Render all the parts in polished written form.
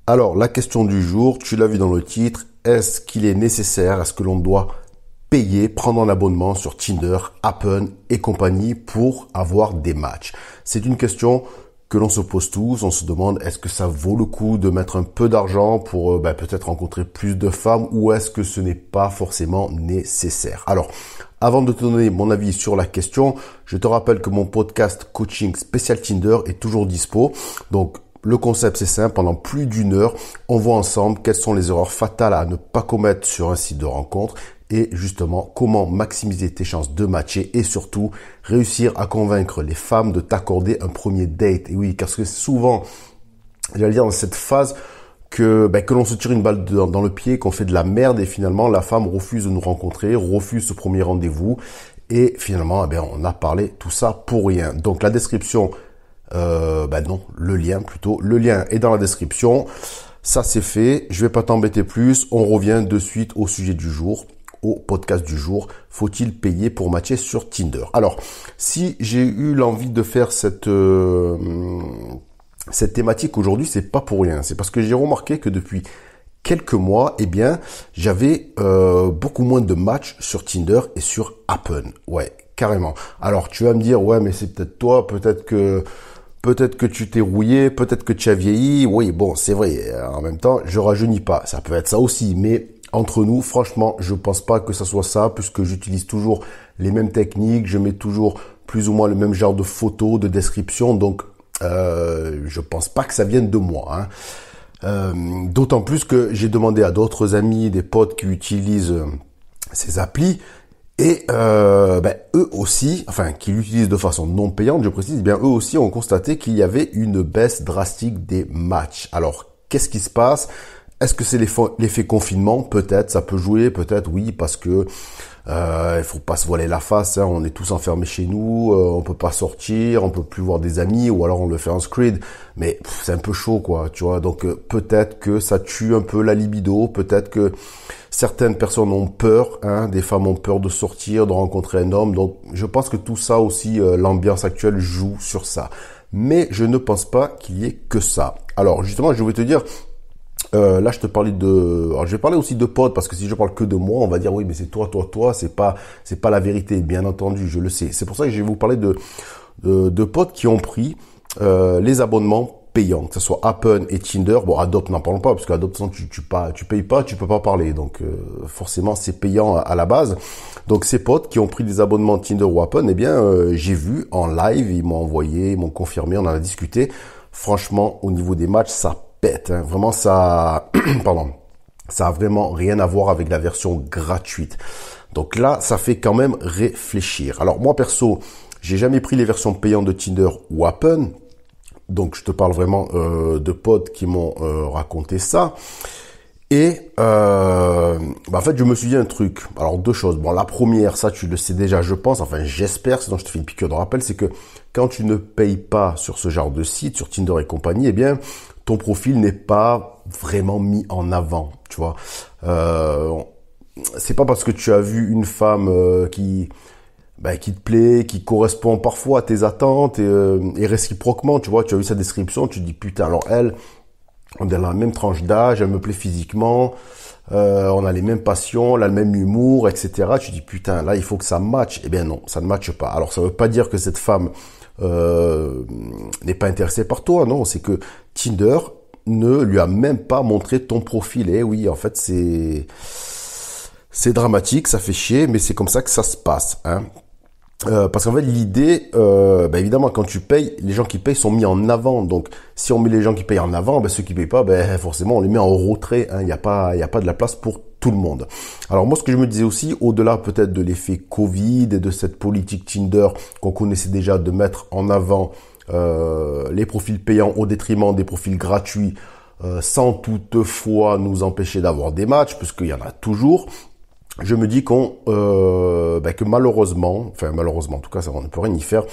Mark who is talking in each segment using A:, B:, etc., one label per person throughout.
A: Alors, la question du jour, tu l'as vu dans le titre, est-ce qu'il est nécessaire, est-ce que l'on doit payer, prendre un abonnement sur Tinder, Happn et compagnie pour avoir des matchs? C'est une question que l'on se pose tous, on se demande est-ce que ça vaut le coup de mettre un peu d'argent pour peut-être rencontrer plus de femmes ou est-ce que ce n'est pas forcément nécessaire? Alors, avant de te donner mon avis sur la question, je te rappelle que mon podcast coaching spécial Tinder est toujours dispo. Donc, le concept, c'est simple. Pendant plus d'une heure, on voit ensemble quelles sont les erreurs fatales à ne pas commettre sur un site de rencontre et justement comment maximiser tes chances de matcher et surtout réussir à convaincre les femmes de t'accorder un premier date. Et oui, parce que souvent, j'allais dire dans cette phase que l'on se tire une balle dans le pied, qu'on fait de la merde et finalement la femme refuse de nous rencontrer, refuse ce premier rendez-vous et finalement on a parlé tout ça pour rien. Donc la description le lien est dans la description. Ça c'est fait, je vais pas t'embêter plus, on revient de suite au sujet du jour, au podcast du jour. Faut-il payer pour matcher sur Tinder? Alors, si j'ai eu l'envie de faire cette thématique aujourd'hui, c'est pas pour rien, c'est parce que j'ai remarqué que depuis quelques mois, j'avais beaucoup moins de matchs sur Tinder et sur Happn. Ouais, carrément. Alors, tu vas me dire, ouais, mais c'est peut-être toi, peut-être que tu t'es rouillé, peut-être que tu as vieilli. Oui, bon, c'est vrai. En même temps, je rajeunis pas. Ça peut être ça aussi. Mais entre nous, franchement, je pense pas que ça soit ça, puisque j'utilise toujours les mêmes techniques. Je mets toujours plus ou moins le même genre de photos, de description. Donc, je pense pas que ça vienne de moi. D'autant plus que j'ai demandé à d'autres amis, des potes qui utilisent ces applis. Et eux aussi, qui l'utilisent de façon non payante, je précise, eux aussi ont constaté qu'il y avait une baisse drastique des matchs. Alors, qu'est-ce qui se passe? Est-ce que c'est l'effet confinement? Peut-être, ça peut jouer, peut-être oui, parce que il faut pas se voiler la face, on est tous enfermés chez nous, on peut pas sortir, on peut plus voir des amis, ou alors on le fait en scred, mais c'est un peu chaud quoi, tu vois. Donc peut-être que ça tue un peu la libido, peut-être que certaines personnes ont peur, des femmes ont peur de sortir, de rencontrer un homme. Donc je pense que tout ça aussi, l'ambiance actuelle joue sur ça. Mais je ne pense pas qu'il y ait que ça. Alors justement, je vais te dire, là, je te parlais alors, je vais parler aussi de potes parce que si je parle que de moi, on va dire oui, mais c'est toi, c'est pas la vérité, bien entendu, je le sais. C'est pour ça que je vais vous parler de potes qui ont pris les abonnements payants, que ce soit Happn et Tinder. Bon, Adopt, n'en parlons pas parce qu'Adopt, tu payes pas, tu peux pas parler. Donc forcément, c'est payant à la base. Donc ces potes qui ont pris des abonnements Tinder ou Happn, j'ai vu en live, ils m'ont envoyé, ils m'ont confirmé, on en a discuté. Franchement, au niveau des matchs, ça pète, Vraiment, ça, ça a vraiment rien à voir avec la version gratuite. Donc là, ça fait quand même réfléchir. Alors moi, perso, j'ai jamais pris les versions payantes de Tinder ou Happn. Donc je te parle vraiment de potes qui m'ont raconté ça. Et en fait, je me suis dit un truc. Alors deux choses. Bon, la première, ça tu le sais déjà, je pense. Enfin, j'espère. Sinon, je te fais une piqûre de rappel, c'est que quand tu ne payes pas sur ce genre de site, sur Tinder et compagnie, ton profil n'est pas vraiment mis en avant. Tu vois, c'est pas parce que tu as vu une femme qui te plaît, qui correspond parfois à tes attentes et réciproquement. Tu vois, tu as vu sa description, tu te dis putain. Alors elle. On est dans la même tranche d'âge, elle me plaît physiquement, on a les mêmes passions, elle a le même humour, etc. Tu dis putain, là il faut que ça matche. Non, ça ne matche pas. Alors ça veut pas dire que cette femme n'est pas intéressée par toi, non. C'est que Tinder ne lui a même pas montré ton profil. Et oui, en fait c'est dramatique, ça fait chier, mais c'est comme ça que ça se passe. Parce qu'en fait l'idée, évidemment quand tu payes, les gens qui payent sont mis en avant. Donc si on met les gens qui payent en avant, ceux qui payent pas, forcément on les met en retrait. Il y a pas de la place pour tout le monde. Alors moi ce que je me disais aussi, au-delà peut-être de l'effet Covid et de cette politique Tinder qu'on connaissait déjà de mettre en avant les profils payants au détriment des profils gratuits, sans toutefois nous empêcher d'avoir des matchs, puisqu'il y en a toujours. Je me dis que malheureusement, en tout cas ça on ne peut rien y faire,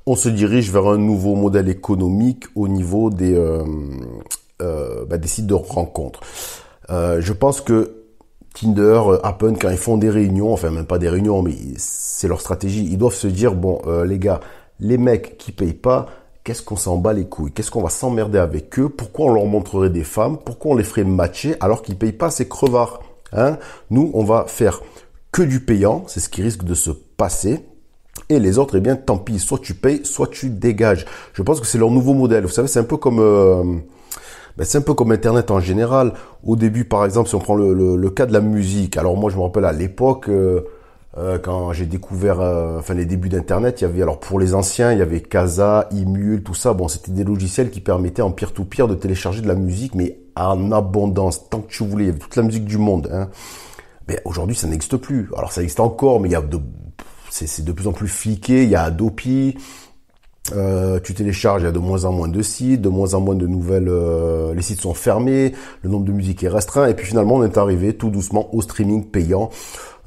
A: on se dirige vers un nouveau modèle économique au niveau des sites de rencontres. Je pense que Tinder, Happn, quand ils font des réunions, même pas des réunions, mais c'est leur stratégie, ils doivent se dire les gars, les mecs qui payent pas, qu'est-ce qu'on s'en bat les couilles? Qu'est-ce qu'on va s'emmerder avec eux? Pourquoi on leur montrerait des femmes? Pourquoi on les ferait matcher alors qu'ils payent pas ces crevards? Hein? Nous, on va faire que du payant, c'est ce qui risque de se passer. Et les autres, eh bien, tant pis, soit tu payes, soit tu dégages. Je pense que c'est leur nouveau modèle. Vous savez, c'est un peu comme c'est un peu comme Internet en général. Au début, par exemple, si on prend le cas de la musique. Alors moi, je me rappelle à l'époque, quand j'ai découvert les débuts d'Internet, il y avait, alors pour les anciens, il y avait Kazaa, Emule, tout ça. Bon, c'était des logiciels qui permettaient en peer-to-peer de télécharger de la musique, mais en abondance, tant que tu voulais. Il y avait toute la musique du monde. Hein. Mais aujourd'hui, ça n'existe plus. Alors ça existe encore, mais c'est de plus en plus fliqué. Il y a Adopi. Tu télécharges, il y a de moins en moins de sites, de moins en moins de nouvelles, les sites sont fermés, le nombre de musiques est restreint, et puis finalement on est arrivé tout doucement au streaming payant.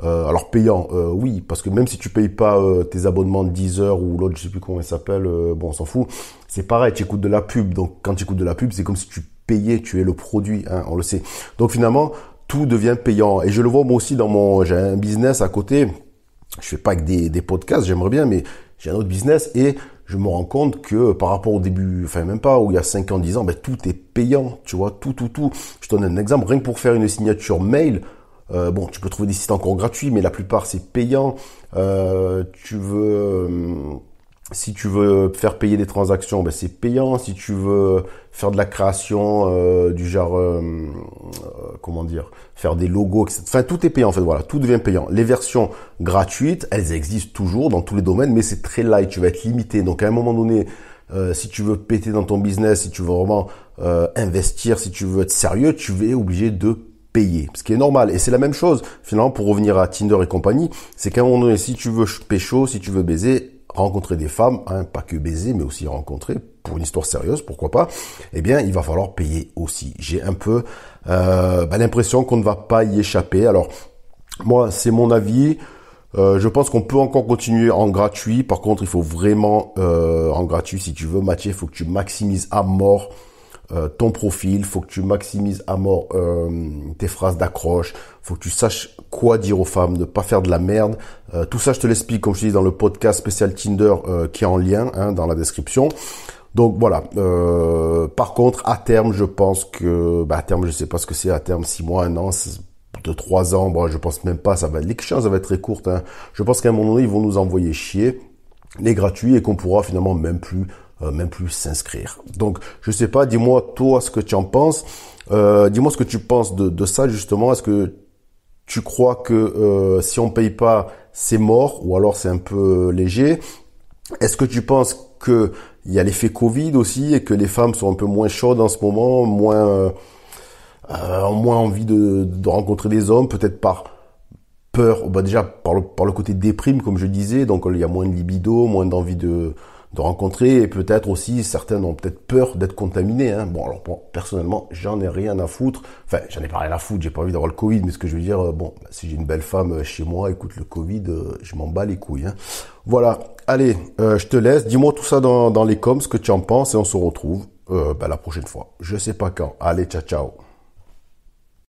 A: Alors payant, oui, parce que même si tu payes pas tes abonnements de Deezer ou l'autre, je sais plus comment il s'appelle, bon on s'en fout, c'est pareil, tu écoutes de la pub, donc quand tu écoutes de la pub, c'est comme si tu payais, tu es le produit, hein, on le sait. Donc finalement, tout devient payant, et je le vois moi aussi j'ai un business à côté, je fais pas que des podcasts, j'aimerais bien, mais j'ai un autre business, et je me rends compte que par rapport au début, enfin même pas, où il y a 5 ans, 10 ans, tout est payant, tu vois, tout. Je te donne un exemple, rien que pour faire une signature mail, bon, tu peux trouver des sites encore gratuits, mais la plupart c'est payant. Si tu veux faire payer des transactions, c'est payant. Si tu veux faire de la création du genre, comment dire, faire des logos, etc. Enfin, tout est payant en fait. Voilà, tout devient payant. Les versions gratuites, elles existent toujours dans tous les domaines, mais c'est très light. Tu vas être limité. Donc à un moment donné, si tu veux péter dans ton business, si tu veux vraiment investir, si tu veux être sérieux, tu es obligé de payer, ce qui est normal. Et c'est la même chose, finalement, pour revenir à Tinder et compagnie, c'est qu'à un moment donné, si tu veux pécho, si tu veux baiser, rencontrer des femmes, hein, pas que baiser, mais aussi rencontrer, pour une histoire sérieuse, pourquoi pas, eh bien, il va falloir payer aussi. J'ai un peu l'impression qu'on ne va pas y échapper. Alors, moi, c'est mon avis. Je pense qu'on peut encore continuer en gratuit. Par contre, il faut vraiment, en gratuit, si tu veux matcher, il faut que tu maximises à mort ton profil, faut que tu maximises à mort tes phrases d'accroche, faut que tu saches quoi dire aux femmes, ne pas faire de la merde. Tout ça, je te l'explique, comme je te dis, dans le podcast spécial Tinder qui est en lien dans la description. Donc voilà. Par contre, à terme, je pense que, à terme, je sais pas ce que c'est, à terme, 6 mois, 1 an, de 3 ans, bon, je pense même pas, l'échéance va être très courte. Hein. Je pense qu'à un moment donné, ils vont nous envoyer chier les gratuits et qu'on pourra finalement même plus s'inscrire. Donc, je sais pas, dis-moi toi ce que tu en penses. Dis-moi ce que tu penses de ça justement. Est-ce que tu crois que si on paye pas, c'est mort ou alors c'est un peu léger? Est-ce que tu penses que il y a l'effet Covid aussi et que les femmes sont un peu moins chaudes en ce moment, moins envie de rencontrer des hommes, peut-être par peur, déjà par le côté déprime comme je disais, donc il y a moins de libido, moins d'envie de rencontrer, et peut-être aussi certains ont peut-être peur d'être contaminés. Hein. Bon, alors personnellement, j'en ai rien à foutre. Enfin, j'en ai pas rien à foutre, j'ai pas envie d'avoir le Covid, mais ce que je veux dire, si j'ai une belle femme chez moi, écoute, le Covid, je m'en bats les couilles. Hein. Voilà, allez, je te laisse. Dis-moi tout ça dans les coms, ce que tu en penses, et on se retrouve la prochaine fois. Je sais pas quand. Allez, ciao, ciao.